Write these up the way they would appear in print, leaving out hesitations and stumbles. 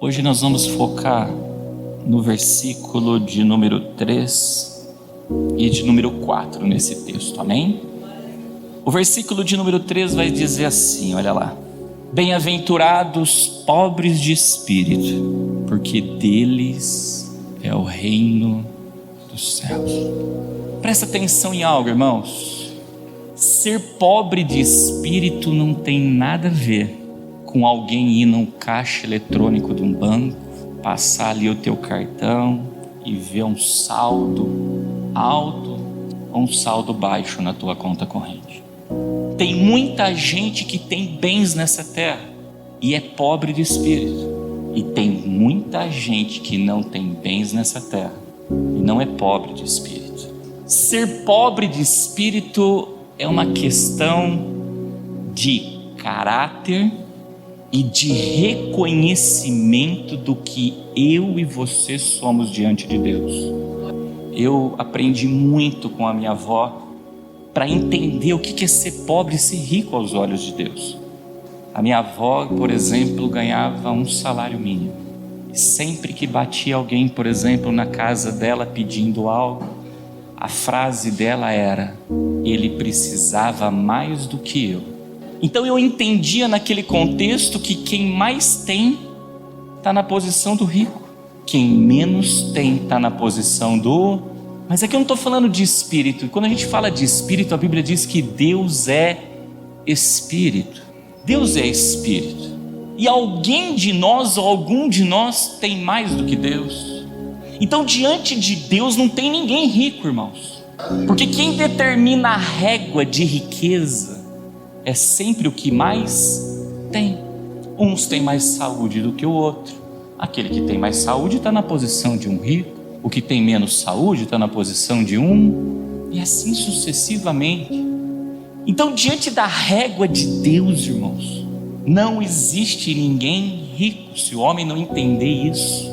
Hoje nós vamos focar no versículo de número 3 e de número 4 nesse texto, amém? O versículo de número 3 vai dizer assim, olha lá: bem-aventurados pobres de espírito, porque deles é o reino dos céus. Presta atenção em algo, irmãos. Ser pobre de espírito não tem nada a ver com alguém ir num caixa eletrônico de um banco, passar ali o teu cartão e ver um saldo alto ou um saldo baixo na tua conta corrente. Tem muita gente que tem bens nessa terra e é pobre de espírito. E tem muita gente que não tem bens nessa terra e não é pobre de espírito. Ser pobre de espírito é uma questão de caráter e de reconhecimento do que eu e você somos diante de Deus. Eu aprendi muito com a minha avó para entender o que é ser pobre e ser rico aos olhos de Deus. A minha avó, por exemplo, ganhava um salário mínimo. E sempre que batia alguém, por exemplo, na casa dela pedindo algo, a frase dela era: ele precisava mais do que eu. Então eu entendia naquele contexto que quem mais tem está na posição do rico, quem menos tem está na posição do... Mas aqui eu não estou falando de espírito. E quando a gente fala de espírito, a Bíblia diz que Deus é espírito. Deus é espírito. E alguém de nós ou algum de nós tem mais do que Deus. Então diante de Deus não tem ninguém rico, irmãos. Porque quem determina a régua de riqueza é sempre o que mais tem. Uns têm mais saúde do que o outro. Aquele que tem mais saúde está na posição de um rico. O que tem menos saúde está na posição de um. E assim sucessivamente. Então, diante da régua de Deus, irmãos, não existe ninguém rico. Se o homem não entender isso,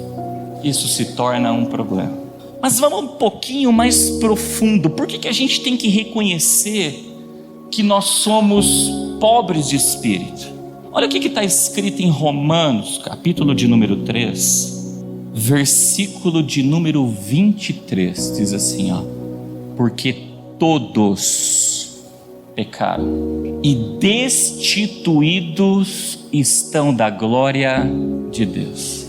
isso se torna um problema. Mas vamos um pouquinho mais profundo. Por que a gente tem que reconhecer que nós somos pobres de espírito? Olha o que está escrito em Romanos, capítulo de número 3, versículo de número 23, diz assim, ó: porque todos pecaram e destituídos estão da glória de Deus.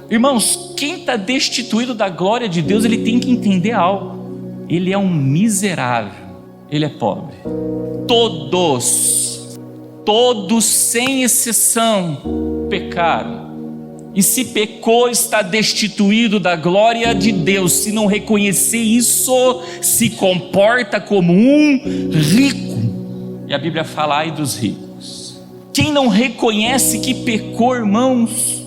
Irmãos, quem está destituído da glória de Deus, ele tem que entender algo: ele é um miserável, ele é pobre. Todos sem exceção pecaram, e se pecou está destituído da glória de Deus. Se não reconhecer isso, se comporta como um rico. E a Bíblia fala: ai dos ricos. Quem não reconhece que pecou, irmãos,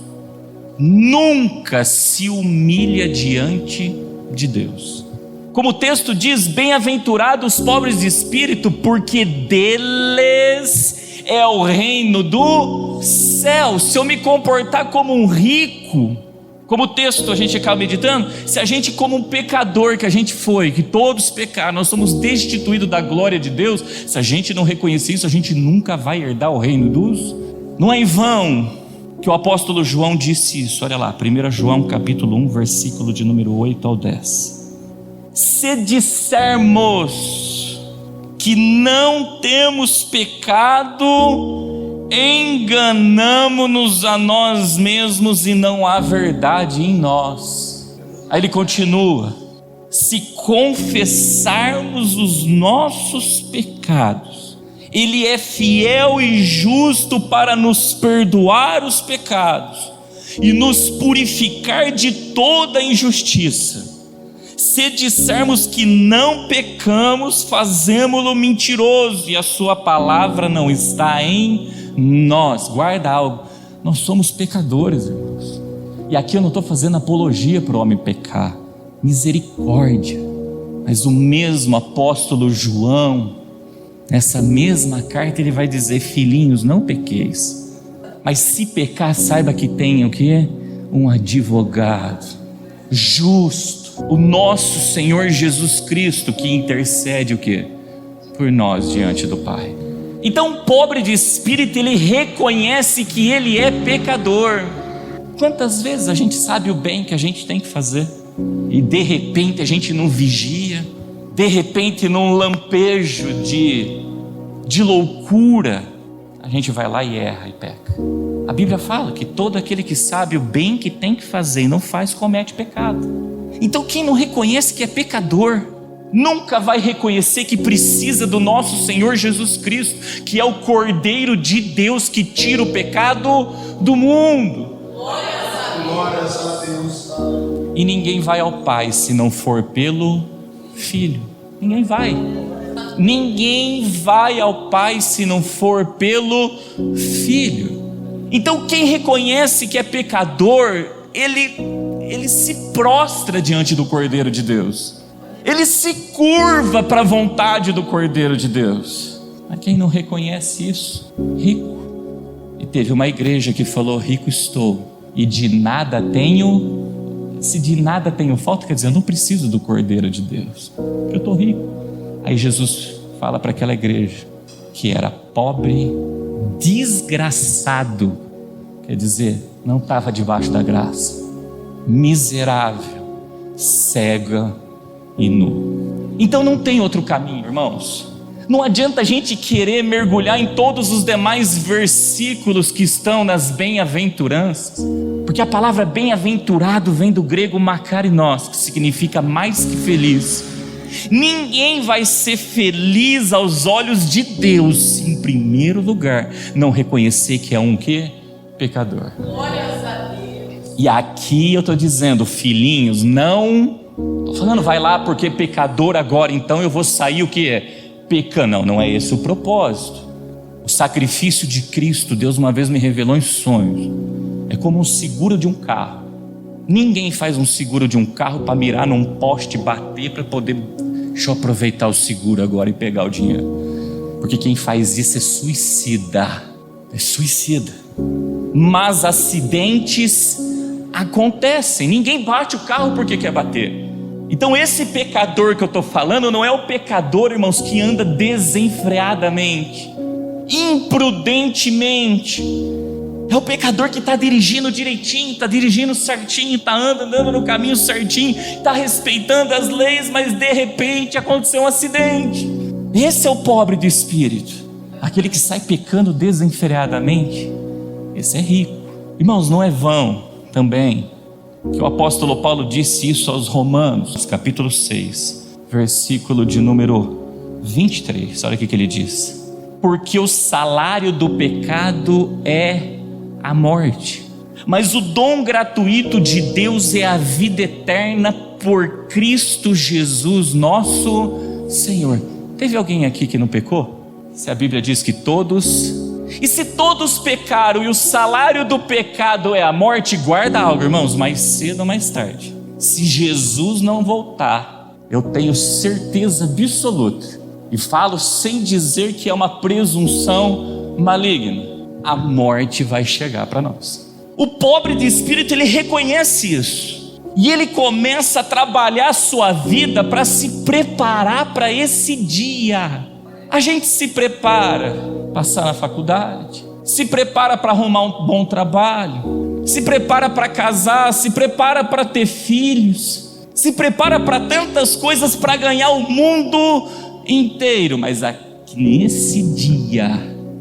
nunca se humilha diante de Deus. Como o texto diz: bem-aventurados os pobres de espírito, porque deles é o reino do céu. Se eu me comportar como um rico, como o texto a gente acaba meditando, se a gente, como um pecador que a gente foi, que todos pecaram, nós somos destituídos da glória de Deus, se a gente não reconhecer isso, a gente nunca vai herdar o reino dos... Não é em vão que o apóstolo João disse isso. Olha lá, 1 João capítulo 1, versículo de número 8 ao 10. Se dissermos que não temos pecado, enganamo-nos a nós mesmos e não há verdade em nós. Aí ele continua: se confessarmos os nossos pecados, ele é fiel e justo para nos perdoar os pecados e nos purificar de toda injustiça. Se dissermos que não pecamos, fazemo-lo mentiroso e a sua palavra não está em nós. Guarda algo: nós somos pecadores, irmãos. E aqui eu não estou fazendo apologia para o homem pecar, misericórdia. Mas o mesmo apóstolo João, nessa mesma carta, ele vai dizer: filhinhos, não pequeis, mas se pecar, saiba que tem o quê? Um advogado justo, o nosso Senhor Jesus Cristo, que intercede o quê? Por nós diante do Pai. Então, o pobre de espírito, ele reconhece que ele é pecador. Quantas vezes a gente sabe o bem que a gente tem que fazer e de repente a gente não vigia, de repente num lampejo de loucura, a gente vai lá e erra e peca. A Bíblia fala que todo aquele que sabe o bem que tem que fazer e não faz, comete pecado. Então quem não reconhece que é pecador, nunca vai reconhecer que precisa do nosso Senhor Jesus Cristo, que é o Cordeiro de Deus que tira o pecado do mundo. Glórias a Deus. E ninguém vai ao Pai se não for pelo Filho. Ninguém vai. Ninguém vai ao Pai se não for pelo Filho. Então quem reconhece que é pecador, ele se prostra diante do Cordeiro de Deus. Ele se curva para a vontade do Cordeiro de Deus. Mas quem não reconhece isso? Rico. E teve uma igreja que falou: rico estou e de nada tenho. Se de nada tenho falta, quer dizer, eu não preciso do Cordeiro de Deus, porque eu estou rico. Aí Jesus fala para aquela igreja que era pobre, desgraçado, quer dizer, não estava debaixo da graça, miserável, cega e nu. Então não tem outro caminho, irmãos. Não adianta a gente querer mergulhar em todos os demais versículos que estão nas bem-aventuranças, porque a palavra bem-aventurado vem do grego makarinos, que significa mais que feliz. Ninguém vai ser feliz aos olhos de Deus se, em primeiro lugar, não reconhecer que é um quê? Pecador. Glórias a Deus. E aqui eu estou dizendo, filhinhos, não estou falando vai lá porque pecador agora, então eu vou sair o que é? Pecando. Não é esse o propósito. O sacrifício de Cristo, Deus uma vez me revelou em sonhos, é como um seguro de um carro. Ninguém faz um seguro de um carro para mirar num poste e bater para poder, deixa eu aproveitar o seguro agora e pegar o dinheiro, porque quem faz isso é suicida. É suicida. Mas acidentes acontecem. Ninguém bate o carro porque quer bater. Então esse pecador que eu estou falando não é o pecador, irmãos, que anda desenfreadamente, imprudentemente. É o pecador que está dirigindo direitinho, está dirigindo certinho, está andando no caminho certinho, está respeitando as leis, mas de repente aconteceu um acidente. Esse é o pobre de espírito. Aquele que sai pecando desenfreadamente, esse é rico. Irmãos, não é vão também que o apóstolo Paulo disse isso aos Romanos, capítulo 6, versículo de número 23. Olha o que ele diz: porque o salário do pecado é a morte, mas o dom gratuito de Deus é a vida eterna por Cristo Jesus nosso Senhor. Teve alguém aqui que não pecou? Se a Bíblia diz que todos... E se todos pecaram e o salário do pecado é a morte, guarda algo, irmãos, mais cedo ou mais tarde, se Jesus não voltar, eu tenho certeza absoluta, e falo sem dizer que é uma presunção maligna, a morte vai chegar para nós. O pobre de espírito, ele reconhece isso, e ele começa a trabalhar a sua vida para se preparar para esse dia. A gente se prepara, passar na faculdade, se prepara para arrumar um bom trabalho, se prepara para casar, se prepara para ter filhos, se prepara para tantas coisas, para ganhar o mundo inteiro, mas nesse dia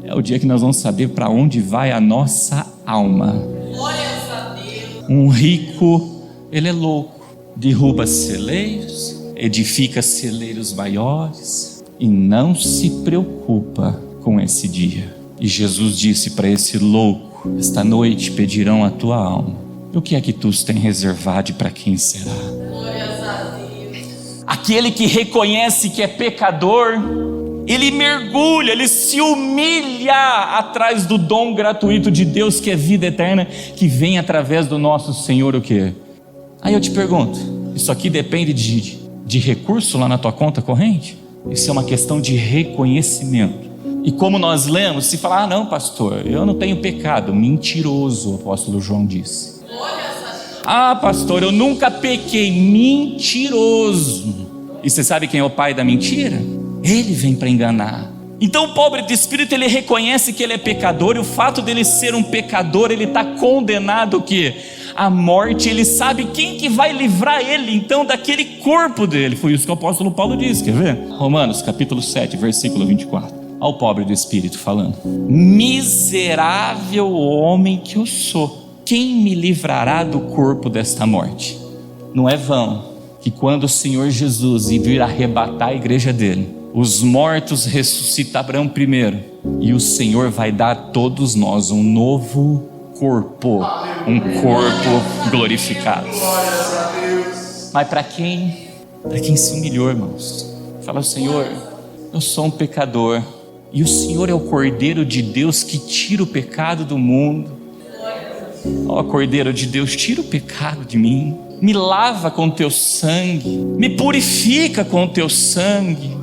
é o dia que nós vamos saber para onde vai a nossa alma. Glórias a Deus. Um rico, ele é louco, derruba celeiros, edifica celeiros maiores e não se preocupa com esse dia. E Jesus disse para esse louco: esta noite pedirão a tua alma. E o que é que tu tem reservado e para quem será? Glórias a Deus. Aquele que reconhece que é pecador, ele mergulha, ele se humilha atrás do dom gratuito de Deus, que é vida eterna, que vem através do nosso Senhor o quê? Aí eu te pergunto, isso aqui depende de recurso lá na tua conta corrente? Isso é uma questão de reconhecimento. E como nós lemos, se falar: ah não, pastor, eu não tenho pecado. Mentiroso, o apóstolo João disse. Ah, pastor, eu nunca pequei. Mentiroso. E você sabe quem é o pai da mentira? Ele vem para enganar. Então o pobre de espírito, ele reconhece que ele é pecador, e o fato dele ser um pecador, ele está condenado o quê? A morte. Ele sabe quem que vai livrar ele então daquele corpo dele. Foi isso que o apóstolo Paulo diz, quer ver? Romanos capítulo 7, versículo 24. Ao pobre do espírito falando: miserável homem que eu sou, quem me livrará do corpo desta morte? Não é vão que quando o Senhor Jesus vir arrebatar a igreja dele, os mortos ressuscitarão primeiro, e o Senhor vai dar a todos nós um novo corpo, um corpo glorificado. Mas para quem? Para quem se humilhou, irmãos. Fala: Senhor, eu sou um pecador, e o Senhor é o Cordeiro de Deus que tira o pecado do mundo. Ó Cordeiro de Deus, tira o pecado de mim, me lava com teu sangue, me purifica com teu sangue.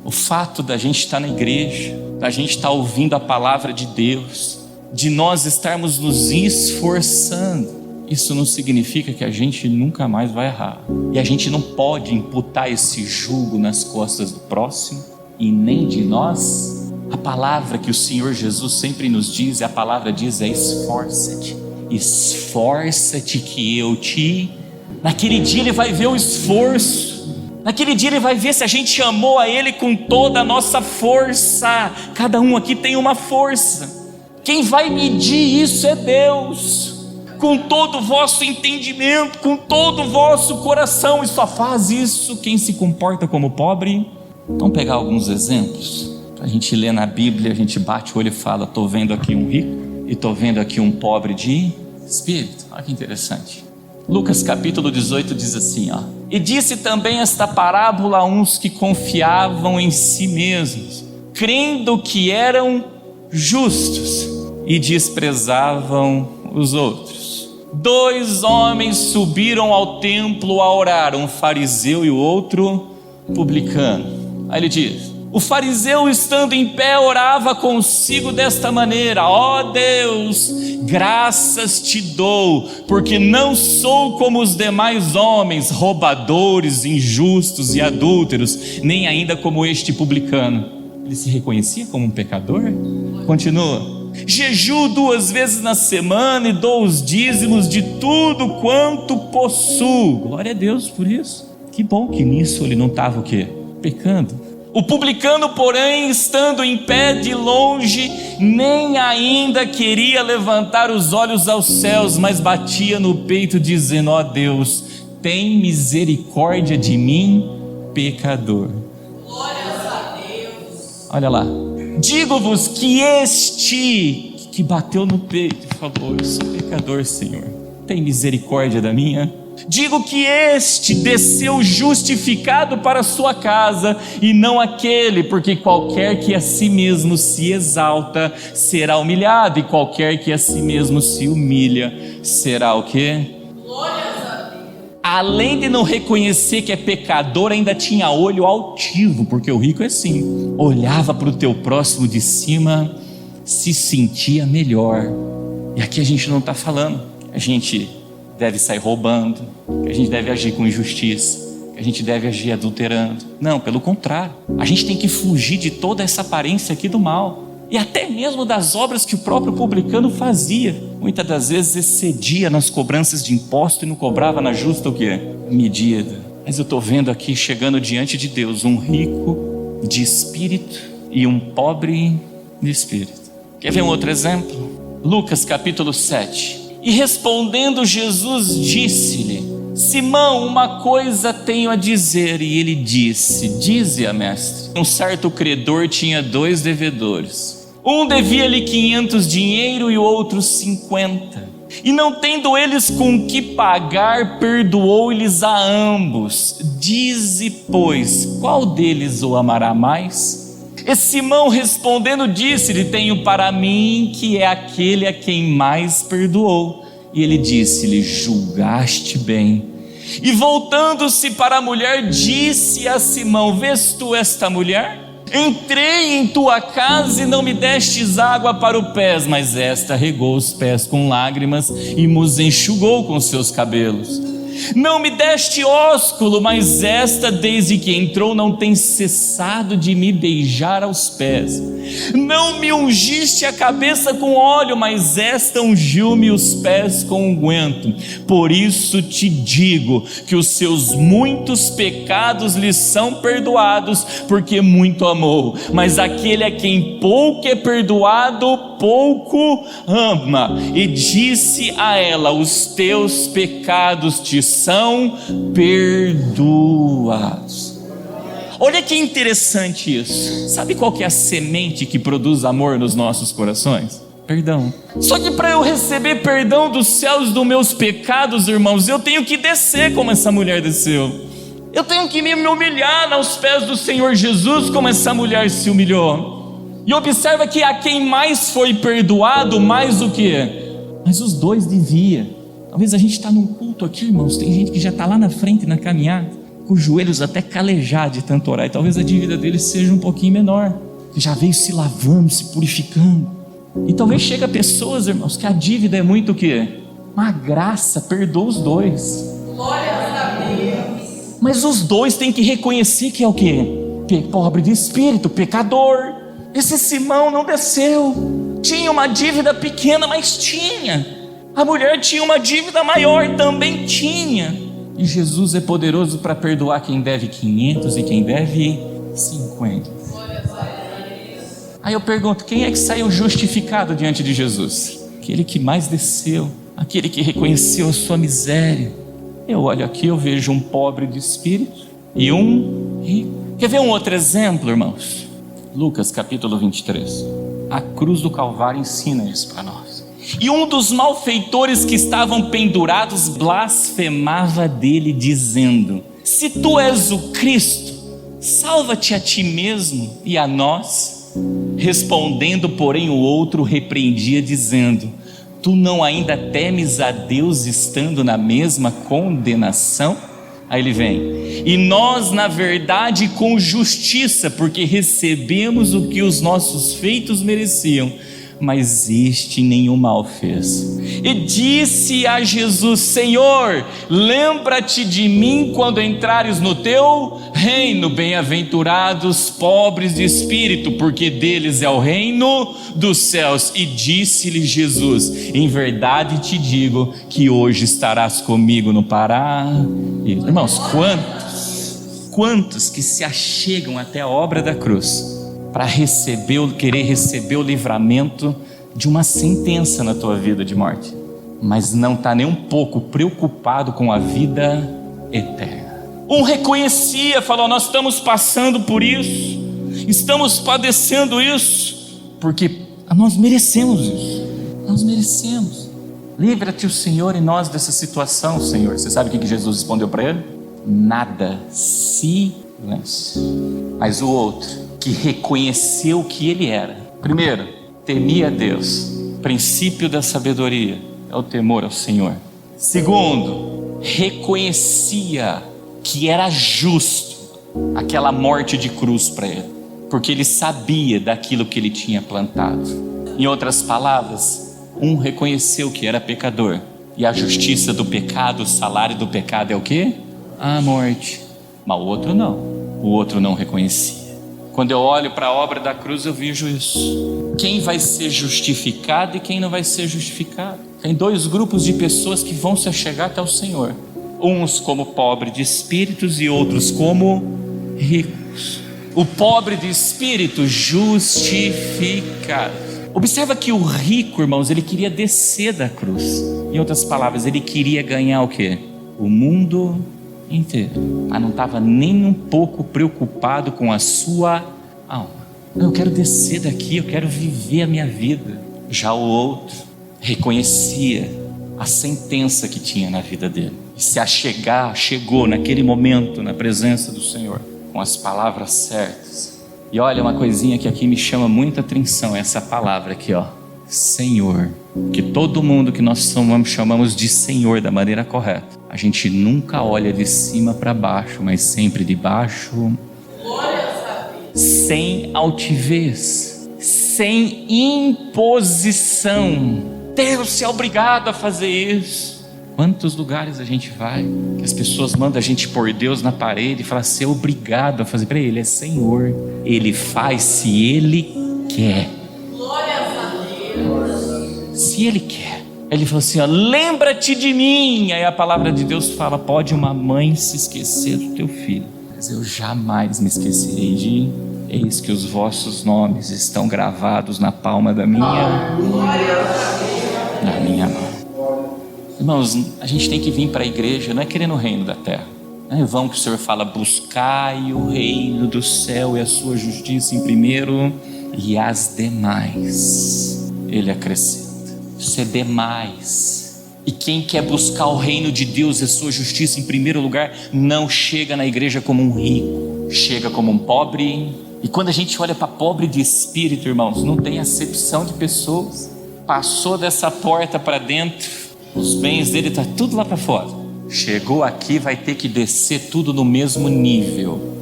O fato da gente estar na igreja, da gente estar ouvindo a palavra de Deus, de nós estarmos nos esforçando, isso não significa que a gente nunca mais vai errar. E a gente não pode imputar esse jugo nas costas do próximo e nem de nós. A palavra que o Senhor Jesus sempre nos diz, a palavra diz, é esforça-te. Esforça-te que eu te... Naquele dia ele vai ver o esforço. Naquele dia ele vai ver se a gente amou a ele com toda a nossa força. Cada um aqui tem uma força. Quem vai medir isso é Deus. Com todo o vosso entendimento, com todo o vosso coração. E só faz isso quem se comporta como pobre. Vamos pegar alguns exemplos. A gente lê na Bíblia, a gente bate o olho e fala: estou vendo aqui um rico e estou vendo aqui um pobre de espírito. Olha que interessante. Lucas capítulo 18 diz assim, ó: e disse também esta parábola a uns que confiavam em si mesmos, crendo que eram justos, e desprezavam os outros. 2 homens subiram ao templo a orar, um fariseu e o outro publicano. Aí ele diz: o fariseu, estando em pé, orava consigo desta maneira: ó Deus, graças te dou, porque não sou como os demais homens, roubadores, injustos e adúlteros, nem ainda como este publicano. Ele se reconhecia como um pecador? Continua: jejuo 2 vezes na semana e dou os dízimos de tudo quanto possuo. Glória a Deus por isso. Que bom que nisso ele não estava o quê? Pecando. O publicano, porém, estando em pé de longe, nem ainda queria levantar os olhos aos céus, mas batia no peito, dizendo: ó Deus, tem misericórdia de mim, pecador. Glórias a Deus. Olha lá: digo-vos que este que bateu no peito e falou: eu sou pecador, Senhor, tem misericórdia da minha. Digo que este desceu justificado para a sua casa, e não aquele, porque qualquer que a si mesmo se exalta será humilhado, e qualquer que a si mesmo se humilha será o quê? Glórias a Deus. Além de não reconhecer que é pecador, ainda tinha olho altivo, porque o rico é assim, olhava para o teu próximo de cima, se sentia melhor. E aqui a gente não está falando, a gente deve sair roubando, que a gente deve agir com injustiça, que a gente deve agir adulterando. Não, pelo contrário, a gente tem que fugir de toda essa aparência aqui do mal, e até mesmo das obras que o próprio publicano fazia. Muitas das vezes excedia nas cobranças de imposto e não cobrava na justa o quê? Medida. Mas eu estou vendo aqui, chegando diante de Deus, um rico de espírito e um pobre de espírito. Quer ver um outro exemplo? Lucas capítulo 7. E respondendo Jesus disse-lhe: Simão, uma coisa tenho a dizer. E ele disse: dize-a, mestre. Um certo credor tinha 2 devedores. Um devia-lhe 500 dinheiro e o outro 50. E não tendo eles com que pagar, perdoou-lhes a ambos. Dize, pois, qual deles o amará mais? E Simão respondendo disse-lhe: tenho para mim que é aquele a quem mais perdoou. E ele disse-lhe: julgaste bem. E voltando-se para a mulher, disse a Simão: vês tu esta mulher? Entrei em tua casa e não me destes água para os pés, mas esta regou os pés com lágrimas e nos enxugou com seus cabelos. Não me deste ósculo, mas esta, desde que entrou, não tem cessado de me beijar aos pés. Não me ungiste a cabeça com óleo, mas esta ungiu-me os pés com unguento. Por isso te digo que os seus muitos pecados lhe são perdoados, porque muito amou. Mas aquele a quem pouco é perdoado, pouco ama. E disse a ela: os teus pecados te são perdoados. Olha que interessante isso. Sabe qual que é a semente que produz amor nos nossos corações? Perdão. Só que para eu receber perdão dos céus dos meus pecados, irmãos, eu tenho que descer como essa mulher desceu. Eu tenho que me humilhar aos pés do Senhor Jesus como essa mulher se humilhou. E observa que a quem mais foi perdoado, mais o que? Mas os dois devia. Talvez a gente está num culto aqui, irmãos, tem gente que já está lá na frente na caminhada, com os joelhos até calejar de tanto orar, e talvez a dívida deles seja um pouquinho menor, que já veio se lavando, se purificando. E talvez chega pessoas, irmãos, que a dívida é muito o quê? Uma graça, perdoa os dois. Glória a Deus. Mas os dois têm que reconhecer que é o quê? Pobre de espírito, pecador. Esse Simão não desceu, tinha uma dívida pequena, mas tinha. A mulher tinha uma dívida maior, também tinha. E Jesus é poderoso para perdoar quem deve 500 e quem deve 50. Aí eu pergunto, quem é que saiu justificado diante de Jesus? Aquele que mais desceu, aquele que reconheceu a sua miséria. Eu olho aqui, eu vejo um pobre de espírito e um rico. Quer ver um outro exemplo, irmãos? Lucas capítulo 23. A cruz do Calvário ensina isso para nós. E um dos malfeitores que estavam pendurados blasfemava dele, dizendo: se tu és o Cristo, salva-te a ti mesmo e a nós. Respondendo, porém, o outro repreendia, dizendo: tu não ainda temes a Deus, estando na mesma condenação? Aí ele vem: e nós, na verdade, com justiça, porque recebemos o que os nossos feitos mereciam, mas este nenhum mal fez. E disse a Jesus: Senhor, lembra-te de mim quando entrares no teu reino. Bem-aventurados pobres de espírito, porque deles é o reino dos céus. E disse-lhe Jesus: em verdade te digo que hoje estarás comigo no paraíso. Irmãos, quantos que se achegam até a obra da cruz para querer receber o livramento de uma sentença na tua vida de morte, mas não está nem um pouco preocupado com a vida eterna. Um reconhecia, falou: nós estamos passando por isso, estamos padecendo isso, porque nós merecemos isso, nós merecemos. Livra-te o Senhor e nós dessa situação, Senhor. Você sabe o que Jesus respondeu para ele? Nada, silêncio. Mas o outro, que reconheceu o que ele era, primeiro, temia a Deus. Princípio da sabedoria é o temor ao Senhor. Segundo, reconhecia que era justo aquela morte de cruz para ele, porque ele sabia daquilo que ele tinha plantado. Em outras palavras, um reconheceu que era pecador, e a justiça do pecado, o salário do pecado é o quê? A morte. Mas o outro não, o outro não reconhecia. Quando eu olho para a obra da cruz, eu vejo isso. Quem vai ser justificado e quem não vai ser justificado. Tem dois grupos de pessoas que vão se achegar até o Senhor. Uns como pobre de espíritos e outros como ricos. O pobre de espírito justificado. Observa que o rico, irmãos, ele queria descer da cruz. Em outras palavras, ele queria ganhar o quê? O mundo inteiro. Mas não estava nem um pouco preocupado com a sua alma. Eu quero descer daqui, eu quero viver a minha vida. Já o outro reconhecia a sentença que tinha na vida dele, e se chegou naquele momento na presença do Senhor com as palavras certas. E olha, uma coisinha que aqui me chama muita atenção, essa palavra aqui, ó, Senhor. Que todo mundo que nós chamamos de Senhor da maneira correta, a gente nunca olha de cima para baixo, mas sempre de baixo, sem altivez, sem imposição. Deus é obrigado a fazer isso. Quantos lugares a gente vai, que as pessoas mandam a gente pôr Deus na parede e falar, ser obrigado a fazer para Ele, é Senhor, Ele faz se Ele quer. Glórias a Deus. Se Ele quer. Ele falou assim, ó, lembra-te de mim. Aí a palavra de Deus fala, pode uma mãe se esquecer do teu filho, mas eu jamais me esquecerei de, eis que os vossos nomes estão gravados na palma da minha mão. Irmãos, a gente tem que vir para a igreja, não é querendo o reino da terra. Não é vão que o Senhor fala, buscai o reino do céu e a sua justiça em primeiro, e as demais Ele acrescenta. Isso é demais. E quem quer buscar o reino de Deus e a sua justiça em primeiro lugar, não chega na igreja como um rico, chega como um pobre. E quando a gente olha para pobre de espírito, irmãos, não tem acepção de pessoas. Passou dessa porta para dentro, os bens dele estão tudo lá para fora. Chegou aqui, vai ter que descer tudo no mesmo nível.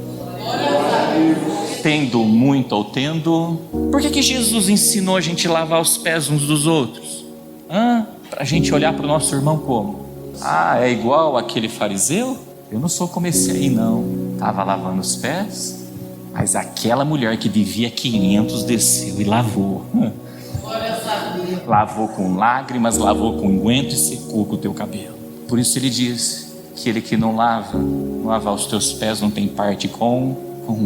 Tendo muito ou tendo. Por que Jesus ensinou a gente a lavar os pés uns dos outros? Para a gente olhar para o nosso irmão como? É igual aquele fariseu? Eu não sou como esse aí não. Estava lavando os pés, mas aquela mulher que devia 500 desceu e lavou. Lavou com lágrimas, lavou com unguento e secou com o teu cabelo. Por isso ele diz que ele que não lavar os teus pés não tem parte com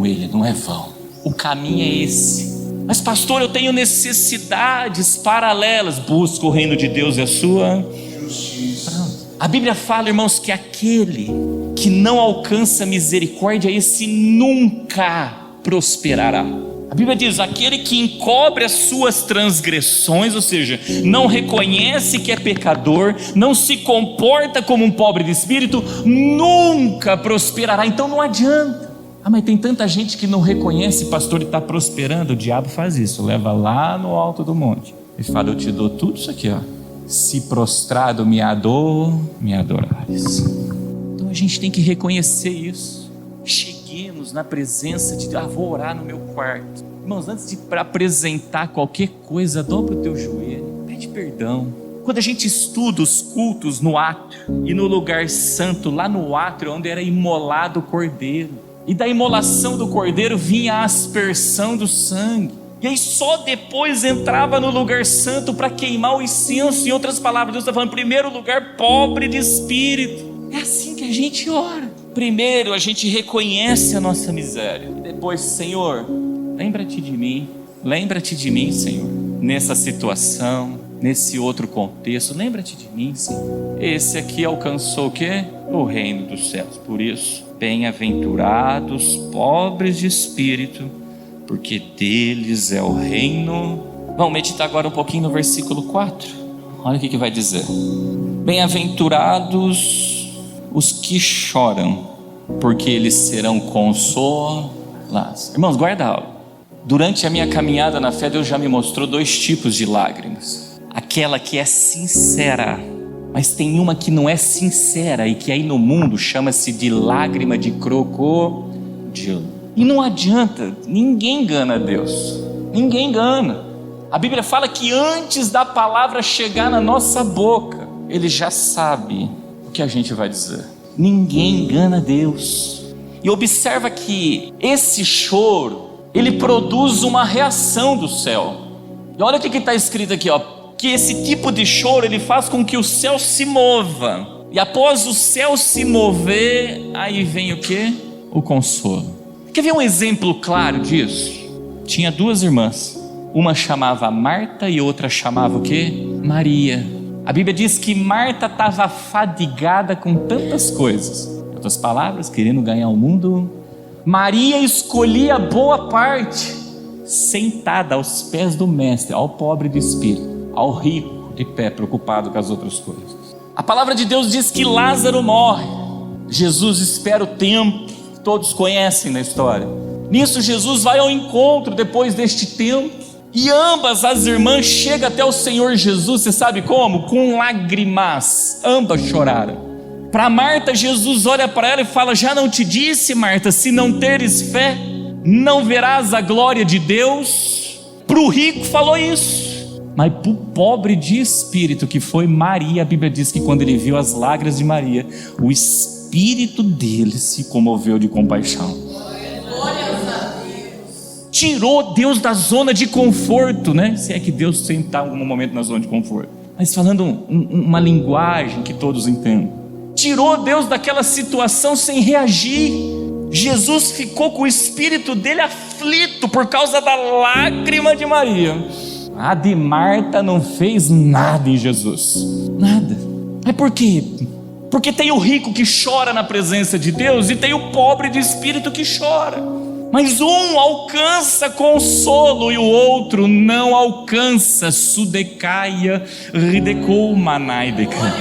ele, não é vão. O caminho é esse. Mas pastor, eu tenho necessidades paralelas. Busca o reino de Deus e a sua justiça. A Bíblia fala, irmãos, que aquele que não alcança misericórdia, esse nunca prosperará. A Bíblia diz, aquele que encobre as suas transgressões, ou seja, não reconhece que é pecador, não se comporta como um pobre de espírito, nunca prosperará. Então não adianta. Mas tem tanta gente que não reconhece, pastor, e está prosperando. O diabo faz isso, leva lá no alto do monte e fala, eu te dou tudo isso aqui, ó. Se prostrado me adorares. Então a gente tem que reconhecer isso. Cheguemos na presença de Deus. Vou orar no meu quarto. Irmãos, antes de apresentar qualquer coisa, dobra o teu joelho, pede perdão. Quando a gente estuda os cultos no átrio e no lugar santo, lá no átrio onde era imolado o cordeiro, e da imolação do cordeiro vinha a aspersão do sangue, e aí só depois entrava no lugar santo para queimar o incenso. Em outras palavras, Deus está falando, primeiro lugar, pobre de espírito. É assim que a gente ora. Primeiro a gente reconhece a nossa miséria, e depois, Senhor, lembra-te de mim, Senhor, nessa situação, nesse outro contexto, lembra-te de mim, Senhor. Esse aqui alcançou o quê? O reino dos céus. Por isso, bem-aventurados pobres de espírito, porque deles é o reino. Vamos meditar agora um pouquinho no versículo 4. Olha o que vai dizer. Bem-aventurados os que choram, porque eles serão consolados. Irmãos, guarda algo. Durante a minha caminhada na fé, Deus já me mostrou 2 tipos de lágrimas. Aquela que é sincera, mas tem uma que não é sincera e que aí no mundo chama-se de lágrima de crocodilo. E não adianta, ninguém engana Deus, ninguém engana. A Bíblia fala que antes da palavra chegar na nossa boca, Ele já sabe o que a gente vai dizer. Ninguém engana Deus. E observa que esse choro, ele produz uma reação do céu. E olha o que está escrito aqui, ó. Que esse tipo de choro, ele faz com que o céu se mova. E após o céu se mover, aí vem o quê? O consolo. Quer ver um exemplo claro disso? Tinha 2 irmãs. Uma chamava Marta e outra chamava o quê? Maria. A Bíblia diz que Marta estava fadigada com tantas coisas. Em outras palavras, querendo ganhar o mundo. Maria escolhia boa parte, sentada aos pés do mestre, ao pobre de espírito, ao rico de pé, preocupado com as outras coisas. A palavra de Deus diz que Lázaro morre. Jesus espera o tempo, todos conhecem na história. Nisso Jesus vai ao encontro depois deste tempo, e ambas as irmãs chegam até o Senhor Jesus. Você sabe como? Com lágrimas, ambas choraram. Para Marta, Jesus olha para ela e fala, já não te disse, Marta, se não teres fé, não verás a glória de Deus? Para o rico falou isso. Mas para o pobre de espírito que foi Maria, a Bíblia diz que quando ele viu as lágrimas de Maria, o espírito dele se comoveu de compaixão. Tirou Deus da zona de conforto, né? Se é que Deus sempre está em algum momento na zona de conforto, mas falando uma linguagem que todos entendem. Tirou Deus daquela situação sem reagir. Jesus ficou com o espírito dele aflito por causa da lágrima de Maria. A de Marta não fez nada em Jesus, nada. Mas por quê? Porque tem o rico que chora na presença de Deus e tem o pobre de espírito que chora. Mas um alcança consolo e o outro não alcança. Sudecaia ridecou manaideca.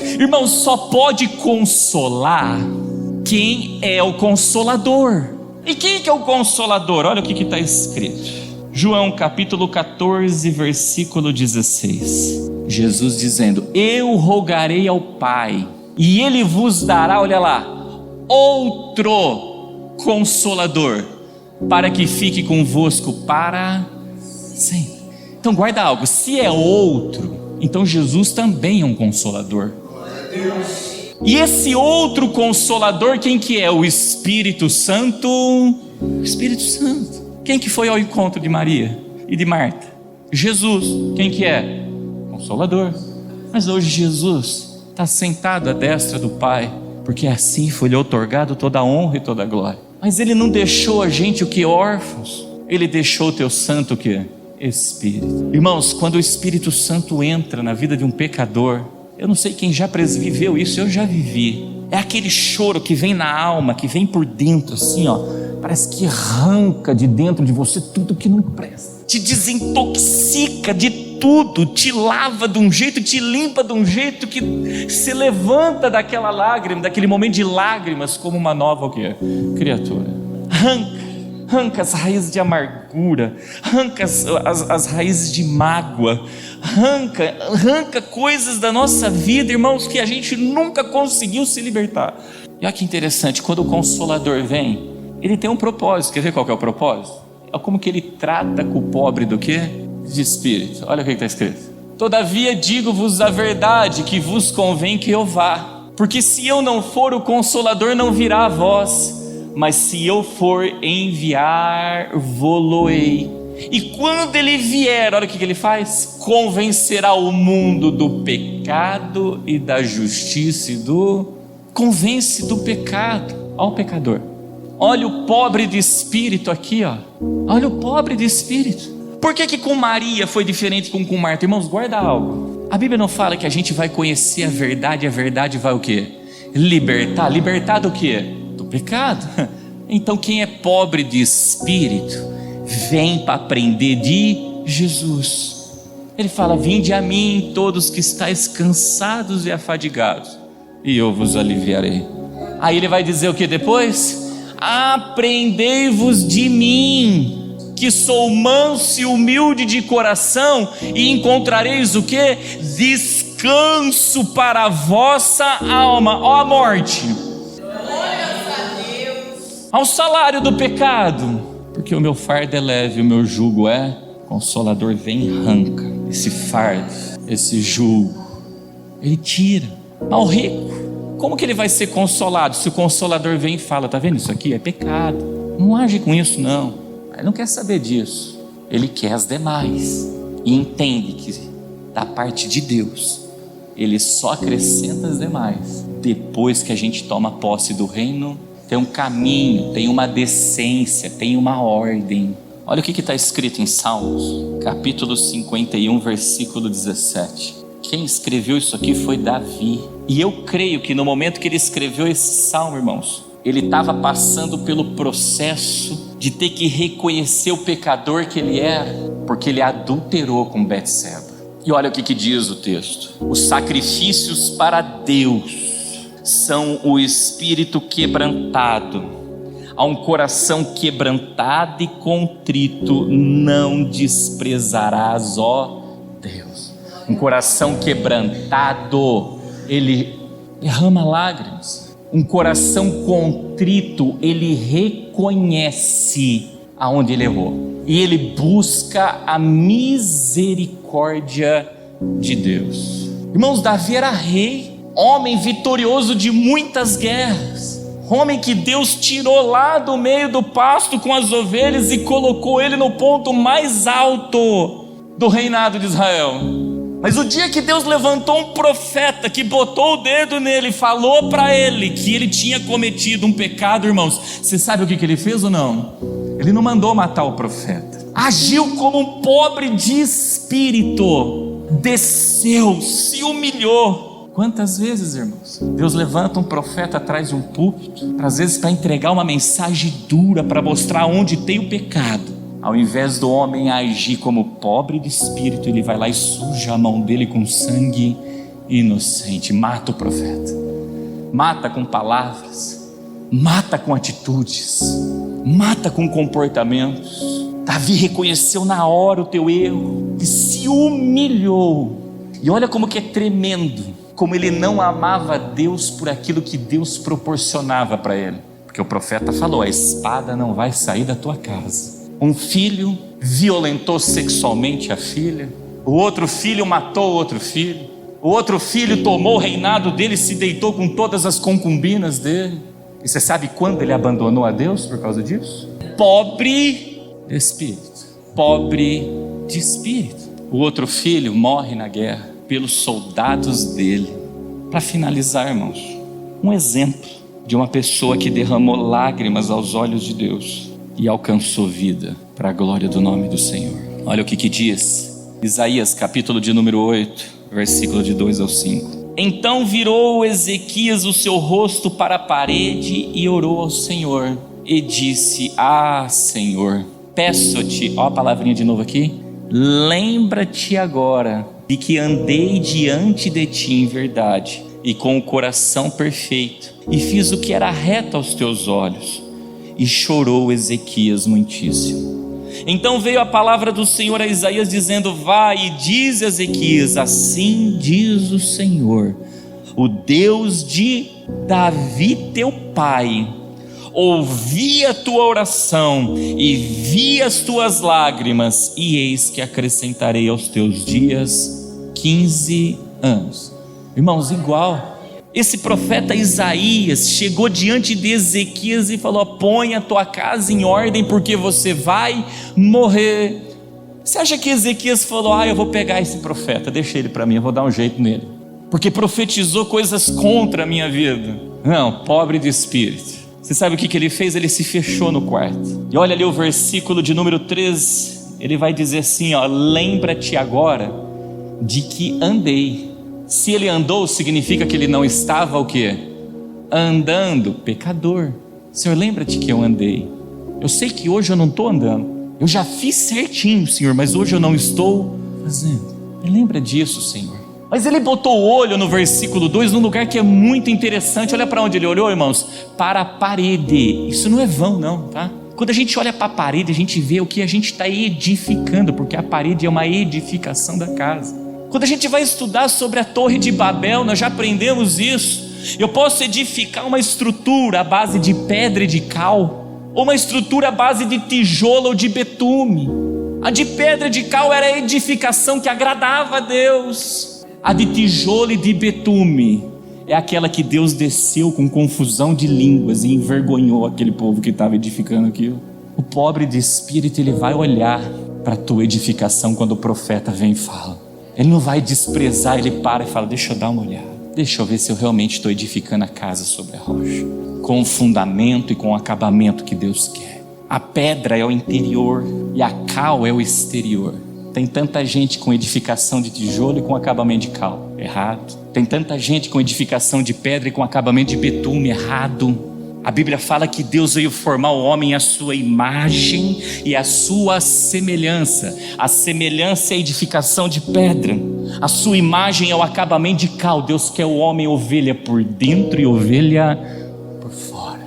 Irmão, só pode consolar quem é o consolador. E quem que é o consolador? Olha o que está escrito. João capítulo 14, versículo 16. Jesus dizendo: eu rogarei ao Pai, e Ele vos dará, olha lá, outro Consolador, para que fique convosco para sempre. Então guarda algo, se é outro, então Jesus também é um Consolador. E esse outro Consolador, quem que é? O Espírito Santo. O Espírito Santo. Quem que foi ao encontro de Maria e de Marta? Jesus. Quem que é? Consolador. Mas hoje Jesus está sentado à destra do Pai, porque assim foi-lhe outorgado toda a honra e toda a glória. Mas Ele não deixou a gente o que? Órfãos. Ele deixou o teu santo o que? Espírito. Irmãos, quando o Espírito Santo entra na vida de um pecador, eu não sei quem já viveu isso, eu já vivi. É aquele choro que vem na alma, que vem por dentro assim, ó. Parece que arranca de dentro de você tudo que não presta. Te desintoxica de tudo, te lava de um jeito, te limpa de um jeito que se levanta daquela lágrima, daquele momento de lágrimas, como uma nova o quê? Criatura. Arranca as raízes de amargura, arranca as raízes de mágoa, arranca coisas da nossa vida, irmãos, que a gente nunca conseguiu se libertar. E olha que interessante, quando o Consolador vem, ele tem um propósito. Quer ver qual que é o propósito? É como que ele trata com o pobre do quê? De espírito. Olha o que está escrito: todavia digo-vos a verdade, que vos convém que eu vá, porque se eu não for, o Consolador não virá a vós, mas se eu for, enviar-vos-ei. E quando ele vier, olha o que ele faz: convencerá o mundo do pecado e da justiça e do... Convence do pecado. Olha o pecador, olha o pobre de espírito aqui, ó. Olha o pobre de espírito. Por que com Maria foi diferente com Marta? Irmãos, guarda algo. A Bíblia não fala que a gente vai conhecer a verdade, e a verdade vai o quê? Libertar. Libertar do quê? Do pecado. Então quem é pobre de espírito vem para aprender de Jesus. Ele fala: vinde a mim todos que estáis cansados e afadigados, e eu vos aliviarei. Aí ele vai dizer o que depois? Aprendei-vos de mim, que sou manso e humilde de coração, e encontrareis o que? Descanso para a vossa alma. Ó a morte, ao salário do pecado, porque o meu fardo é leve, o meu jugo é consolador. Vem e arranca esse fardo, esse jugo, ele tira. Ao rico, como que ele vai ser consolado se o Consolador vem e fala: tá vendo, isso aqui é pecado, não age com isso não. Ele não quer saber disso, ele quer as demais, e entende que da parte de Deus ele só acrescenta as demais depois que a gente toma posse do reino. Tem um caminho, tem uma decência, tem uma ordem. Olha o que está escrito em Salmos capítulo 51, versículo 17. Quem escreveu isso aqui foi Davi, e eu creio que no momento que ele escreveu esse salmo, irmãos, ele estava passando pelo processo de ter que reconhecer o pecador que ele era, porque ele adulterou com Betseba. E olha o que diz o texto: os sacrifícios para Deus são o espírito quebrantado, a um coração quebrantado e contrito não desprezarás, ó Deus. Um coração quebrantado, ele derrama lágrimas. Um coração contrito, ele reconhece aonde ele errou. e ele busca a misericórdia de Deus. Irmãos, Davi era rei, homem vitorioso de muitas guerras, homem que Deus tirou lá do meio do pasto com as ovelhas e colocou ele no ponto mais alto do reinado de Israel. Mas o dia que Deus levantou um profeta que botou o dedo nele e falou para ele que ele tinha cometido um pecado, irmãos, você sabe o que ele fez ou não? Ele não mandou matar o profeta, agiu como um pobre de espírito, desceu, se humilhou. Quantas vezes, irmãos, Deus levanta um profeta atrás de um púlpito, às vezes para entregar uma mensagem dura, para mostrar onde tem o pecado. Ao invés do homem agir como pobre de espírito, ele vai lá e suja a mão dele com sangue inocente, mata o profeta, mata com palavras, mata com atitudes, mata com comportamentos. Davi reconheceu na hora o teu erro e se humilhou. E olha como que é tremendo, como ele não amava Deus por aquilo que Deus proporcionava para ele, porque o profeta falou: a espada não vai sair da tua casa. Um filho violentou sexualmente a filha, o outro filho matou o outro filho, o outro filho tomou o reinado dele e se deitou com todas as concubinas dele. E você sabe quando ele abandonou a Deus por causa disso? Pobre de espírito, pobre de espírito. O outro filho morre na guerra pelos soldados dele. Para finalizar, irmãos, um exemplo de uma pessoa que derramou lágrimas aos olhos de Deus e alcançou vida para a glória do nome do Senhor. Olha o que diz Isaías, capítulo de número 8, versículo de 2 ao 5. Então virou Ezequias o seu rosto para a parede e orou ao Senhor e disse: ah, Senhor, peço-te, ó a palavrinha de novo aqui, lembra-te agora de que andei diante de ti em verdade e com o coração perfeito, e fiz o que era reto aos teus olhos. E chorou Ezequias muitíssimo. Então veio a palavra do Senhor a Isaías dizendo: vai e diz a Ezequias, assim diz o Senhor, o Deus de Davi teu pai, ouvi a tua oração e vi as tuas lágrimas, e eis que acrescentarei aos teus dias 15 anos. Irmãos, igual esse profeta Isaías chegou diante de Ezequias e falou: põe a tua casa em ordem, porque você vai morrer. Você acha que Ezequias falou: eu vou pegar esse profeta, deixa ele para mim, eu vou dar um jeito nele, porque profetizou coisas contra a minha vida? Não, pobre de espírito. Você sabe o que ele fez? Ele se fechou no quarto. E olha ali o versículo de número 13, ele vai dizer assim: lembra-te agora de que andei. Se ele andou, significa que ele não estava o quê? Andando, pecador. Senhor, lembra-te que eu andei. Eu sei que hoje eu não estou andando, eu já fiz certinho, Senhor, mas hoje eu não estou fazendo. Lembra disso, Senhor. Mas ele botou o olho no versículo 2 num lugar que é muito interessante. Olha para onde ele olhou, irmãos: para a parede. Isso não é vão não, tá? Quando a gente olha para a parede, a gente vê o que a gente está edificando, porque a parede é uma edificação da casa. Quando a gente vai estudar sobre a Torre de Babel, nós já aprendemos isso. Eu posso edificar uma estrutura à base de pedra e de cal, ou uma estrutura à base de tijolo ou de betume. A de pedra e de cal era a edificação que agradava a Deus. A de tijolo e de betume é aquela que Deus desceu com confusão de línguas e envergonhou aquele povo que estava edificando aquilo. O pobre de espírito, ele vai olhar para a tua edificação quando o profeta vem e fala. Ele não vai desprezar, ele para e fala: deixa eu dar uma olhada, deixa eu ver se eu realmente estou edificando a casa sobre a rocha, com o fundamento e com o acabamento que Deus quer. A pedra é o interior e a cal é o exterior. Tem tanta gente com edificação de tijolo e com acabamento de cal, errado. Tem tanta gente com edificação de pedra e com acabamento de betume, errado. A Bíblia fala que Deus veio formar o homem à sua imagem e à sua semelhança. A semelhança é a edificação de pedra, a sua imagem é o acabamento de cal. Deus quer o homem ovelha por dentro e ovelha por fora.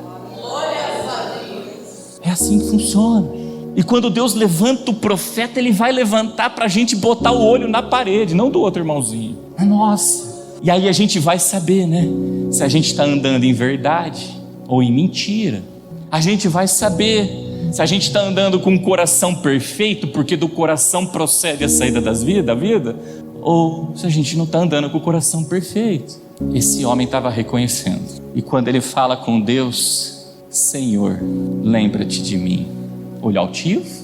É assim que funciona. E quando Deus levanta o profeta, Ele vai levantar para a gente botar o olho na parede, não do outro irmãozinho, na nossa. E aí a gente vai saber, né, se a gente está andando em verdade ou em mentira. A gente vai saber Se a gente está andando com um coração perfeito, porque do coração procede a saída da vida, ou se a gente não está andando com o coração perfeito. Esse homem estava reconhecendo. E quando ele fala com Deus: Senhor, lembra-te de mim. Olho altivo?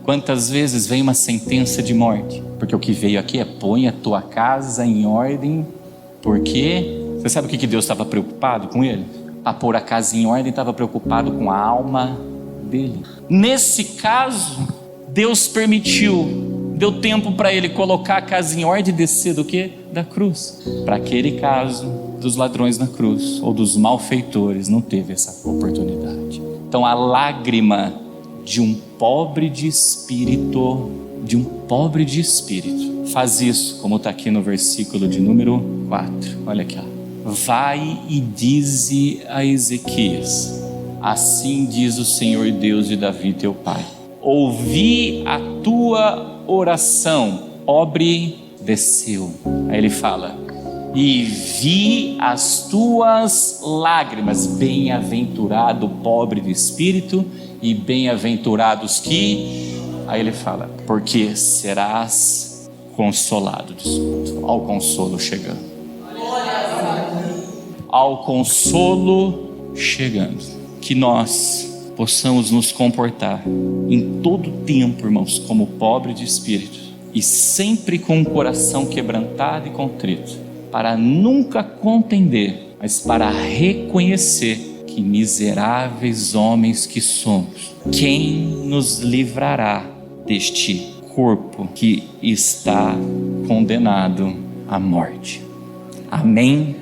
Quantas vezes vem uma sentença de morte? Porque o que veio aqui é: põe a tua casa em ordem. Porque você sabe o que Deus estava preocupado com ele? A pôr a casa em ordem, estava preocupado com a alma dele. Nesse caso, Deus permitiu, deu tempo para ele colocar a casa em ordem e descer do quê? Da cruz. Para aquele caso dos ladrões na cruz, ou dos malfeitores, não teve essa oportunidade. Então a lágrima de um pobre de espírito, faz isso, como está aqui no versículo de número 4. Olha aqui, ó. Vai e dize a Ezequias: assim diz o Senhor Deus de Davi teu pai, ouvi a tua oração, pobre desceu. Aí ele fala: e vi as tuas lágrimas, bem-aventurado o pobre de espírito, e bem-aventurados que... Aí ele fala: porque serás consolado. Olha o consolo chegando. Ao consolo chegando. Que nós possamos nos comportar em todo tempo, irmãos, como pobre de espírito, e sempre com o coração quebrantado e contrito, para nunca contender, mas para reconhecer que miseráveis homens que somos. Quem nos livrará deste corpo que está condenado à morte? Amém.